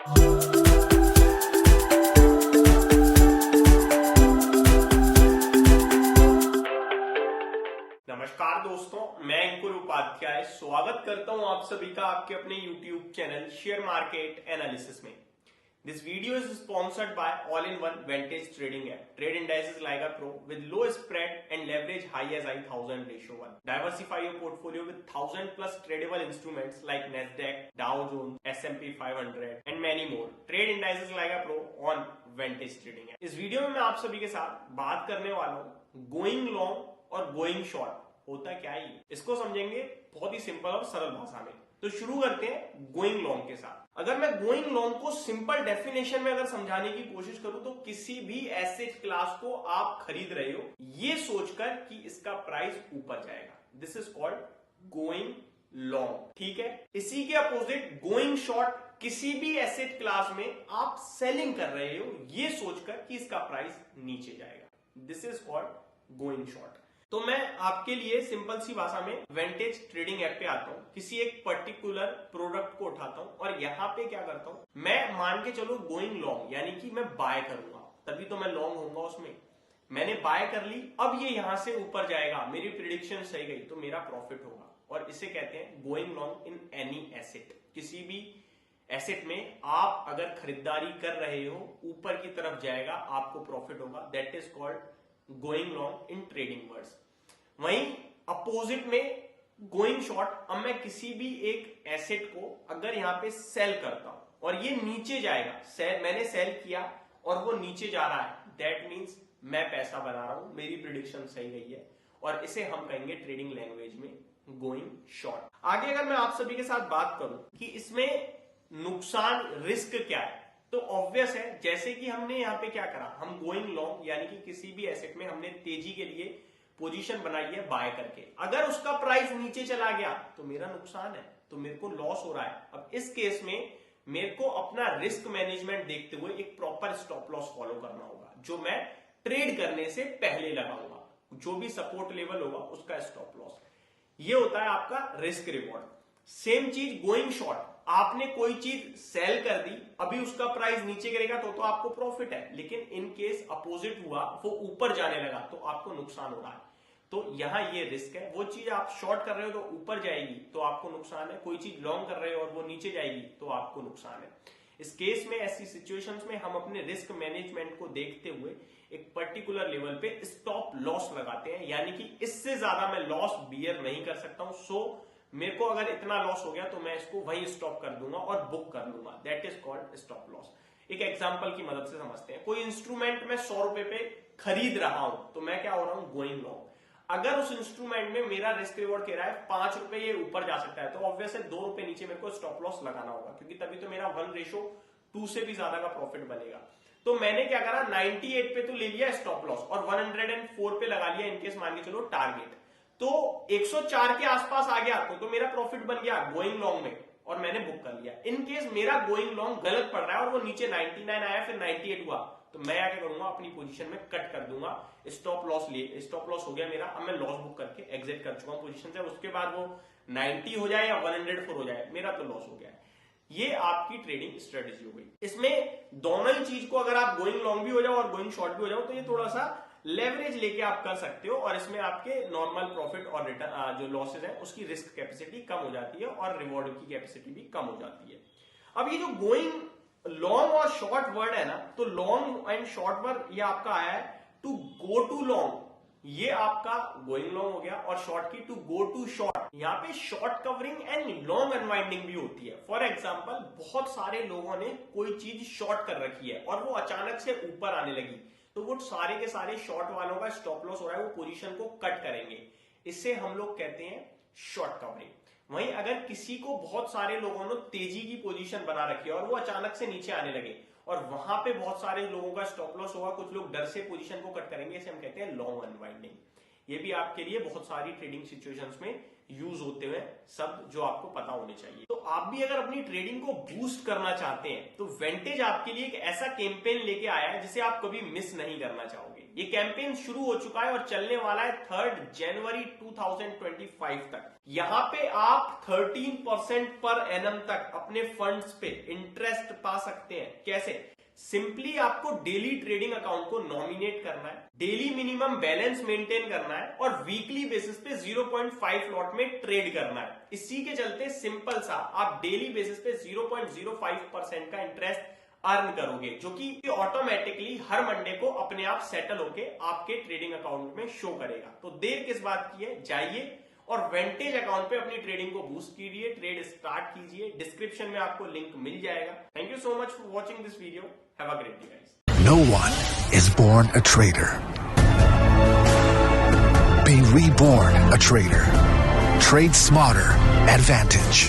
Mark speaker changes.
Speaker 1: नमस्कार दोस्तों, मैं अंकुर उपाध्याय स्वागत करता हूं आप सभी का आपके अपने YouTube channel share market analysis में। This video is sponsored by all in one Vantage trading app trade indices like a pro with low spread and leverage high as I 1000:1। Diversify your portfolio with 1000 plus tradeable instruments like Nasdaq, Dow Jones, S&P 500 and many more. Trade indices like a pro on Vantage trading app. इस वीडियो में मैं आप सभी के साथ बात करने वाला हूं गोइंग लॉन्ग और गोइंग शॉर्ट होता क्या है, इसको समझेंगे बहुत ही सिंपल और सरल भाषा में। तो शुरू करते हैं गोइंग लॉन्ग के साथ। अगर मैं गोइंग लॉन्ग को सिंपल डेफिनेशन में अगर समझाने की कोशिश करूं तो किसी भी एसेट क्लास को आप खरीद रहे हो ये सोचकर कि इसका प्राइस ऊपर जाएगा, this is called going long. ठीक है, इसी के अपोजिट गोइंग शॉर्ट, किसी भी एसेट क्लास में आप सेलिंग कर रहे हो ये सोचकर कि इसका प्राइस नीचे जाएगा, this is called going short. तो मैं आपके लिए सिंपल सी भाषा में वेंटेज ट्रेडिंग ऐप पे आता हूं, किसी एक पर्टिकुलर प्रोडक्ट को उठाता हूं और यहां पे क्या करता हूं, मैं मान के चलो गोइंग लॉन्ग यानी कि मैं बाय करूंगा तभी तो मैं लॉन्ग होऊंगा उसमें। मैंने बाय कर ली, अब ये यहां से ऊपर जाएगा, मेरी प्रिडिक्शन सही गई तो मेरा प्रॉफिट होगा और इसे कहते हैं going long in any asset. किसी भी एसेट में आप अगर खरीदारी कर रहे हो ऊपर की तरफ जाएगा आपको प्रॉफिट होगा, that is called going long in trading words. वहीं अपोजिट में गोइंग शॉर्ट, अब मैं किसी भी एक एसेट को अगर यहां पे सेल करता हूं और ये नीचे जाएगा, मैंने सेल किया और वो नीचे जा रहा है, दैट मींस मैं पैसा बना रहा हूं, मेरी प्रिडिक्शन सही गई है और इसे हम कहेंगे ट्रेडिंग लैंग्वेज में गोइंग शॉर्ट। आगे अगर मैं आप सभी के साथ बात करूं कि इसमें नुकसान रिस्क क्या है, तो ऑब्वियस है, जैसे कि हमने यहां पे क्या करा, हम गोइंग लॉन्ग यानी कि किसी भी एसेट में हमने तेजी के लिए पोजीशन बनाई है बाय करके, अगर उसका प्राइस नीचे चला गया तो मेरा नुकसान है, तो मेरे को लॉस हो रहा है। अब इस केस में मेरे को अपना रिस्क मैनेजमेंट देखते हुए एक प्रॉपर स्टॉप लॉस फॉलो करना होगा जो मैं ट्रेड करने से पहले लगाऊंगा, जो भी सपोर्ट लेवल होगा उसका स्टॉप लॉस। ये होता है आपका रिस्क रिवॉर्ड। सेम चीज गोइंग शॉर्ट, आपने कोई चीज सेल कर दी, अभी उसका प्राइस नीचे गिरेगा तो आपको प्रॉफिट है, लेकिन इन केस अपोजिट हुआ, वो ऊपर जाने लगा तो आपको नुकसान हो रहा है, तो यहां ये रिस्क है। वो चीज आप शॉर्ट कर रहे हो तो ऊपर जाएगी तो आपको नुकसान है, कोई चीज लॉन्ग कर रहे हो और वो नीचे जाएगी तो आपको नुकसान है। इस केस में, ऐसी सिचुएशंस में हम अपने रिस्क मैनेजमेंट को देखते हुए एक पर्टिकुलर लेवल पे स्टॉप लॉस लगाते हैं, यानी कि इससे ज्यादा मैं लॉस बियर नहीं कर सकता हूं, सो मेरे को अगर इतना लॉस हो गया तो मैं इसको वहीं स्टॉप कर दूंगा और बुक कर लूंगा, that is called stop loss. एक एग्जांपल की मदद से समझते हैं, कोई इंस्ट्रूमेंट मैं 100 रुपए पे खरीद रहा हूं तो मैं क्या हो रहा हूं, गोइंग लॉन्ग। अगर उस इंस्ट्रूमेंट में मेरा रिस्क रिवॉर्ड कह रहा है 5 रुपए ये ऊपर जा सकता है तो ऑब्वियसली 2 रुपए नीचे मेरे को स्टॉप लॉस लगाना होगा, क्योंकि तभी तो मेरा 1:2 से भी ज्यादा का प्रॉफिट बनेगा। तो मैंने क्या करा, 98 पे तो ले लिया स्टॉप लॉस और 104 पे लगा लिया इनकेस मान के चलो टारगेट, तो 104 के आसपास आ गया तो मेरा प्रॉफिट बन गया गोइंग लॉन्ग में और मैंने बुक कर लिया। इन केस मेरा गोइंग लॉन्ग गलत पड़ रहा है और वो नीचे 99 आया फिर 98 हुआ तो मैं क्या करूंगा, अपनी पोजीशन में कट कर दूंगा, स्टॉप लॉस लिए, स्टॉप लॉस हो गया मेरा, अब मैं लॉस बुक करके एग्जिट कर चुका हूं पोजीशन से। उसके बाद वो 90 हो जाए या 104 हो जाए, मेरा तो लॉस हो गया है। ये आपकी ट्रेडिंग स्ट्रेटेजी हो गई। इसमें दोनों ही चीज को अगर आप गोइंग लॉन्ग भी हो जाओ और गोइंग शॉर्ट भी हो जाओ तो ये थोड़ा सा लेवरेज लेके आप कर सकते हो और इसमें आपके नॉर्मल प्रॉफिट और रिटर्न जो लॉसेज है उसकी रिस्क कैपेसिटी कम हो जाती है और रिवॉर्ड की कैपेसिटी भी कम हो जाती है। अब ये जो गोइंग लॉन्ग और शॉर्ट वर्ड है ना, तो लॉन्ग एंड शॉर्ट वर्ड ये आपका आया है टू गो टू लॉन्ग, ये आपका गोइंग लॉन्ग हो गया, और शॉर्ट की टू गो टू शॉर्ट। यहाँ पे short covering and long unwinding भी होती है। फॉर एग्जाम्पल, बहुत सारे लोगों ने कोई चीज शॉर्ट कर रखी है और वो अचानक से ऊपर आने लगी तो वो सारे के सारे शॉर्ट वालों का स्टॉप लॉस हो रहा है, वो पोजीशन को कट करेंगे, इससे हम लोग कहते हैं शॉर्ट कवरिंग। वहीं अगर किसी को बहुत सारे लोगों ने तेजी की पोजीशन बना रखी है और वो अचानक से नीचे आने लगे और वहां पे बहुत सारे लोगों का स्टॉप लॉस होगा, कुछ लोग डर से पोजीशन को कट करेंगे, इसे हम कहते हैं लॉन्ग अनवाइंडिंग। ये भी आपके लिए बहुत सारी ट्रेडिंग सिचुएशंस में यूज होते हुए शब्द जो आपको पता होने चाहिए। तो आप भी अगर अपनी ट्रेडिंग को बूस्ट करना चाहते हैं तो वेंटेज आपके लिए एक ऐसा कैंपेन लेके आया है जिसे आप कभी मिस नहीं करना चाहोगे। ये कैंपेन शुरू हो चुका है और चलने वाला है 3 जनवरी 2025 तक। यहाँ पे आप 13% पर एनम तक अपने फंड्स पे इंटरेस्ट पा सकते हैं। कैसे? सिंपली आपको डेली ट्रेडिंग अकाउंट को नॉमिनेट करना है, डेली मिनिमम बैलेंस मेंटेन करना है और वीकली बेसिस पे 0.5 लॉट में ट्रेड करना है। इसी के चलते सिंपल सा आप डेली बेसिस पे 0.05% का इंटरेस्ट अर्न करोगे, जो कि ऑटोमेटिकली हर मंडे को अपने आप सेटल होके आपके ट्रेडिंग अकाउंट में शो करेगा। तो देर किस बात की है, जाइए और वेंटेज अकाउंट पे अपनी ट्रेडिंग को बूस्ट कीजिए, ट्रेड स्टार्ट कीजिए। डिस्क्रिप्शन में आपको लिंक मिल जाएगा। Thank you so much for watching this video. Have a great day guys.
Speaker 2: No one is born a trader. Be reborn a trader. Trade smarter. Advantage.